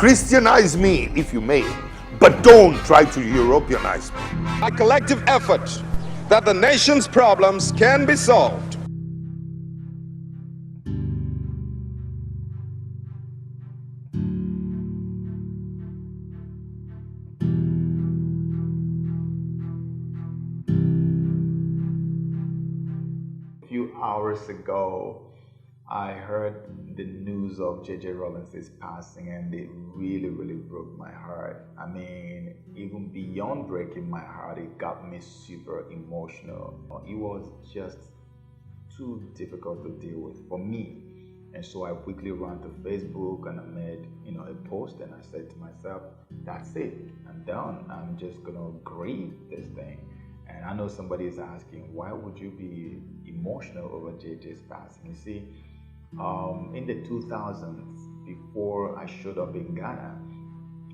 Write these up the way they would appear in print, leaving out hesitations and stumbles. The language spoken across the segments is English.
Christianize me if you may, but don't try to Europeanize me. A collective effort that the nation's problems can be solved. A few hours ago, I heard the news of J.J. Rawlings' passing, and it really broke my heart. I mean, even beyond breaking my heart, it got me super emotional. It was just too difficult to deal with for me. And so I quickly ran to Facebook and I made, a post, and I said to myself, that's it, I'm done. I'm just gonna grieve this thing. And I know somebody is asking, why would you be emotional over JJ's passing? You see, in the 2000s, before I showed up in Ghana,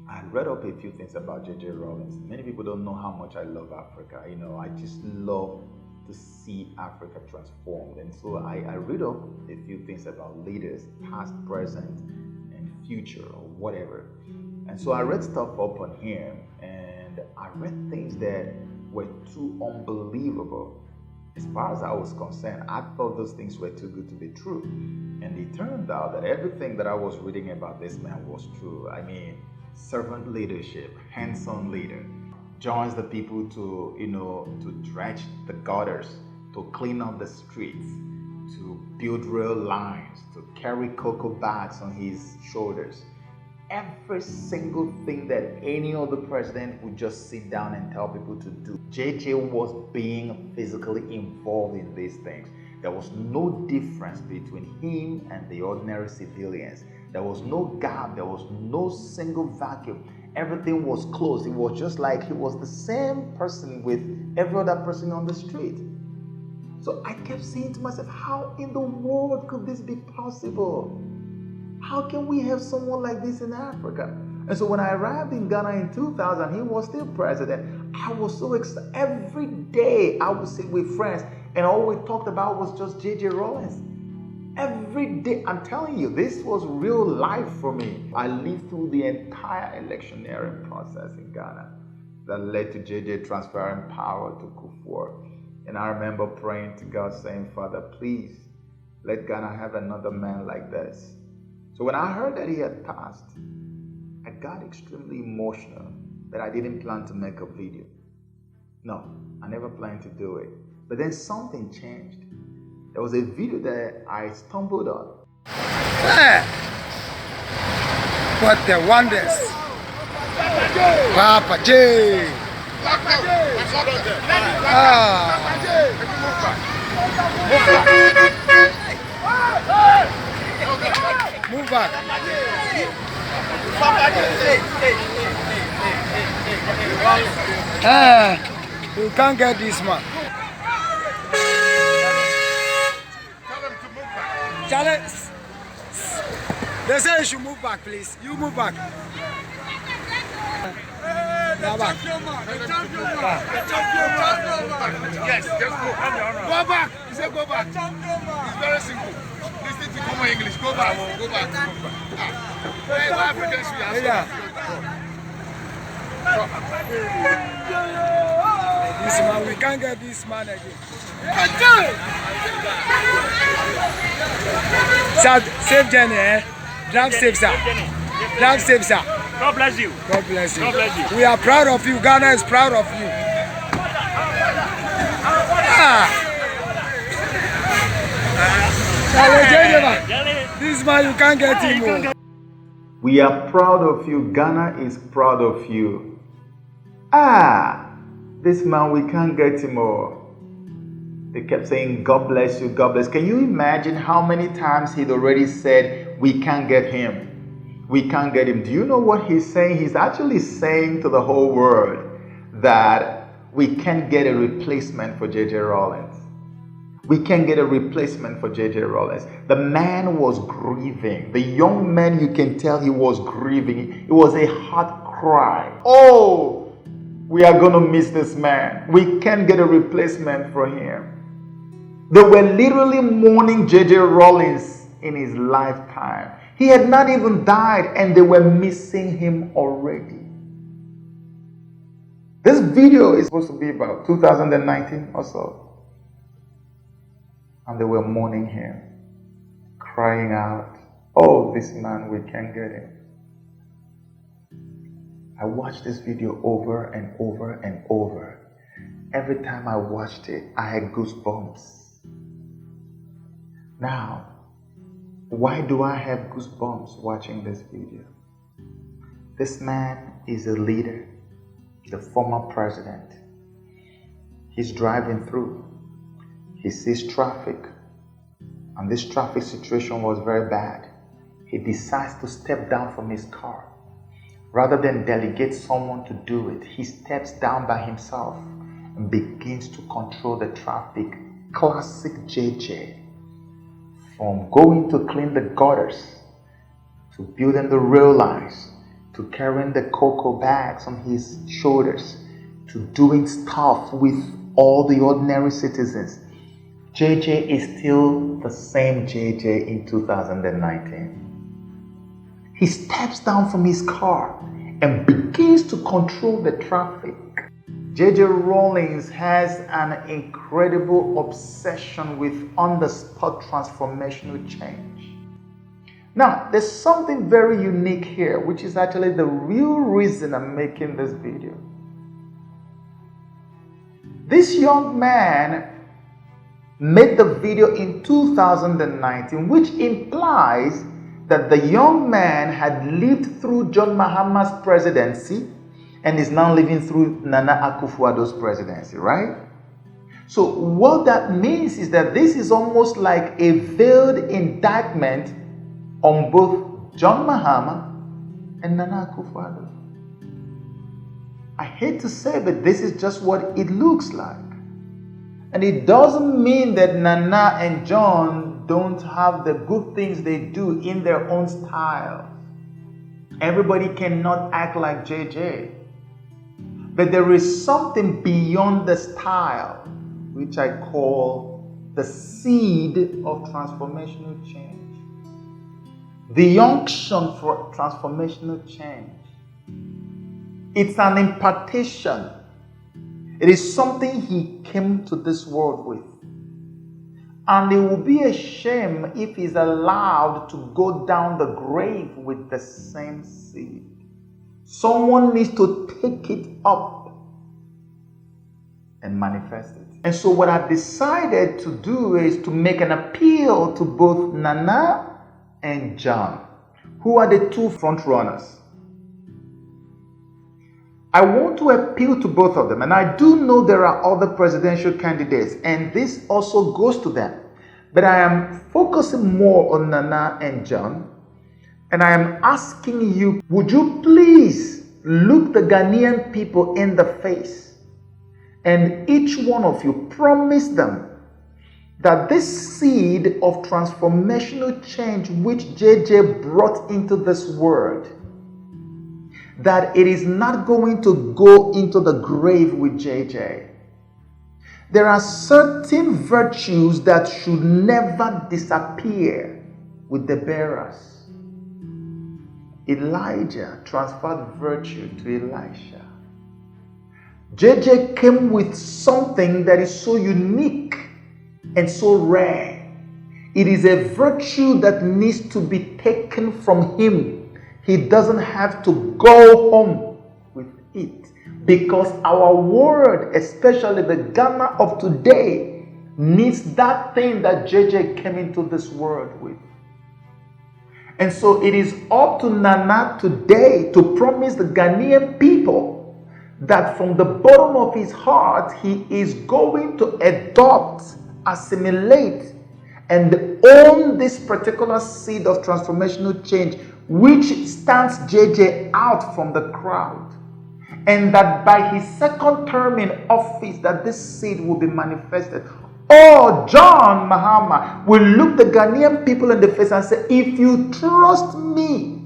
I had read up a few things about J.J. Rawlings. Many people don't know how much I love Africa. I just love to see Africa transformed. And so I read up a few things about leaders, past, present, and future, or whatever. And so I read stuff up on him, and I read things that were too unbelievable. As far as I was concerned, I thought those things were too good to be true. And it turned out that everything that I was reading about this man was true. I mean, servant leadership, hands-on leader, joins the people to, to dredge the gutters, to clean up the streets, to build rail lines, to carry cocoa bags on his shoulders. Every single thing that any other president would just sit down and tell people to do. JJ was being physically involved in these things. There was no difference between him and the ordinary civilians. There was no gap. There was no single vacuum. Everything was closed. It was just like he was the same person with every other person on the street. So I kept saying to myself, how in the world could this be possible? How can we have someone like this in Africa? And so when I arrived in Ghana in 2000, he was still president. I was so excited. Every day I would sit with friends, and all we talked about was just J.J. Rawlings. Every day, I'm telling you, this was real life for me. I lived through the entire electioneering process in Ghana that led to JJ transferring power to Akufo-Addo. And I remember praying to God saying, Father, please let Ghana have another man like this. So when I heard that he had passed, I got extremely emotional that I didn't plan to make a video. No, I never planned to do it. But then something changed. There was a video that I stumbled on. Hey, what the wonders! Papa J! Move back. You can't get this man. Charlie, they say you should move back, please. You move back. Now back. Yes, just go. Go back. You say go back. It's very simple. Listen to common English. Go back. Go back. Hey, Africans, we are This man, we can't get this man again. Safe journey, eh? Drive safe, sir. Drive safe, sir. God bless you. God bless you. God bless you. We are proud of you. Ghana is proud of you. This man, you can't get him. We are proud of you. Ghana is proud of you. This man, we can't get him all. They kept saying, God bless you, God bless. Can you imagine how many times he'd already said, we can't get him. We can't get him. Do you know what he's saying? He's actually saying to the whole world that we can't get a replacement for J.J. Rawlings. We can't get a replacement for J.J. Rawlings. The man was grieving. The young man, you can tell he was grieving. It was a heart cry. Oh, we are going to miss this man. We can't get a replacement for him. They were literally mourning J.J. Rawlings in his lifetime. He had not even died and they were missing him already. This video is supposed to be about 2019 or so. And they were mourning him, crying out, "Oh, this man, we can't get him." I watched this video over and over and over. Every time I watched it, I had goosebumps. Now, why do I have goosebumps watching this video? This man is a leader, the former president. He's driving through. He sees traffic, and this traffic situation was very bad. He decides to step down from his car. Rather than delegate someone to do it, he steps down by himself and begins to control the traffic. Classic JJ. From going to clean the gutters, to building the rail lines, to carrying the cocoa bags on his shoulders, to doing stuff with all the ordinary citizens. JJ is still the same JJ in 2019. He steps down from his car and begins to control the traffic. JJ Rawlings has an incredible obsession with on-the-spot transformational change. Now, there's something very unique here, which is actually the real reason I'm making this video. This young man made the video in 2019, which implies that the young man had lived through John Mahama's presidency and is now living through Nana Akufo-Addo's presidency, right? So what that means is that this is almost like a veiled indictment on both John Mahama and Nana Akufo-Addo. I hate to say, but this is just what it looks like. And it doesn't mean that Nana and John don't have the good things they do in their own style. Everybody cannot act like JJ. But there is something beyond the style, which I call the seed of transformational change. The unction for transformational change. It's an impartation. It is something he came to this world with. And it will be a shame if he's allowed to go down the grave with the same seed. Someone needs to take it up and manifest it. And so what I've decided to do is to make an appeal to both Nana and John, who are the two front runners. I want to appeal to both of them, and I do know there are other presidential candidates, and this also goes to them. But I am focusing more on Nana and John, and I am asking you, would you please look the Ghanaian people in the face, and each one of you promise them that this seed of transformational change which JJ brought into this world, that it is not going to go into the grave with JJ. There are certain virtues that should never disappear with the bearers. Elijah transferred virtue to Elisha. JJ came with something that is so unique and so rare. It is a virtue that needs to be taken from him. He doesn't have to go home with it, because our world, especially the Ghana of today, needs that thing that JJ came into this world with. And so it is up to Nana today to promise the Ghanaian people that from the bottom of his heart, he is going to adopt, assimilate, and own this particular seed of transformational change, which stands JJ out from the crowd. And that by his second term in office, that this seed will be manifested. Or John Mahama will look the Ghanaian people in the face and say, if you trust me,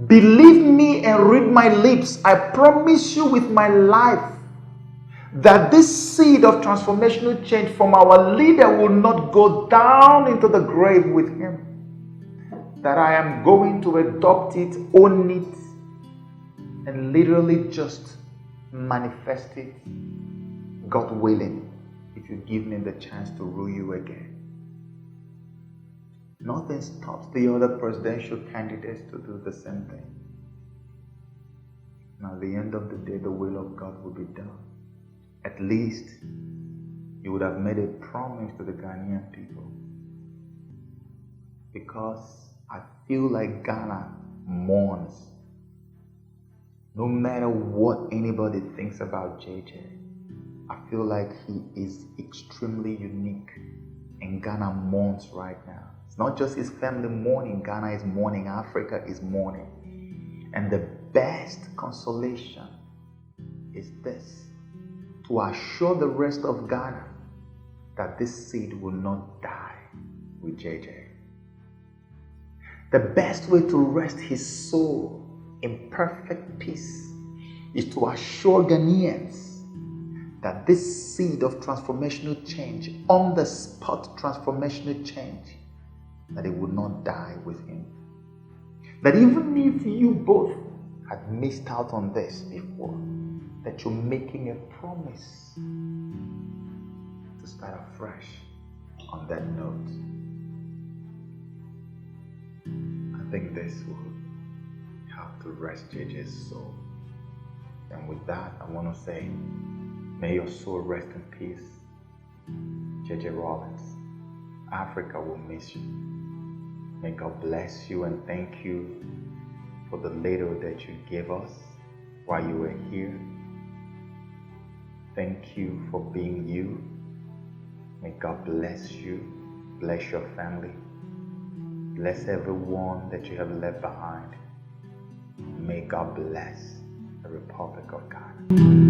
believe me and read my lips, I promise you with my life that this seed of transformational change from our leader will not go down into the grave with him. that I am going to adopt it, own it, and literally just manifest it, God willing, if you give me the chance to rule you again. Nothing stops the other presidential candidates to do the same thing. And at the end of the day, the will of God will be done. At least you would have made a promise to the Ghanaian people. Because I feel like Ghana mourns. No matter what anybody thinks about JJ, I feel like he is extremely unique. And Ghana mourns right now. It's not just his family mourning. Ghana is mourning. Africa is mourning. And the best consolation is this: to assure the rest of Ghana that this seed will not die with JJ. The best way to rest his soul in perfect peace is to assure Ghanaians that this seed of transformational change, on the spot transformational change, that it would not die with him. That even if you both had missed out on this before, that you're making a promise to start afresh on that note. I think this will help to rest JJ's soul. And with that, I want to say, may your soul rest in peace. JJ Rawlings, Africa will miss you. May God bless you and thank you for the little that you gave us while you were here. Thank you for being you. May God bless you, bless your family, bless everyone that you have left behind. May God bless the Republic of Ghana.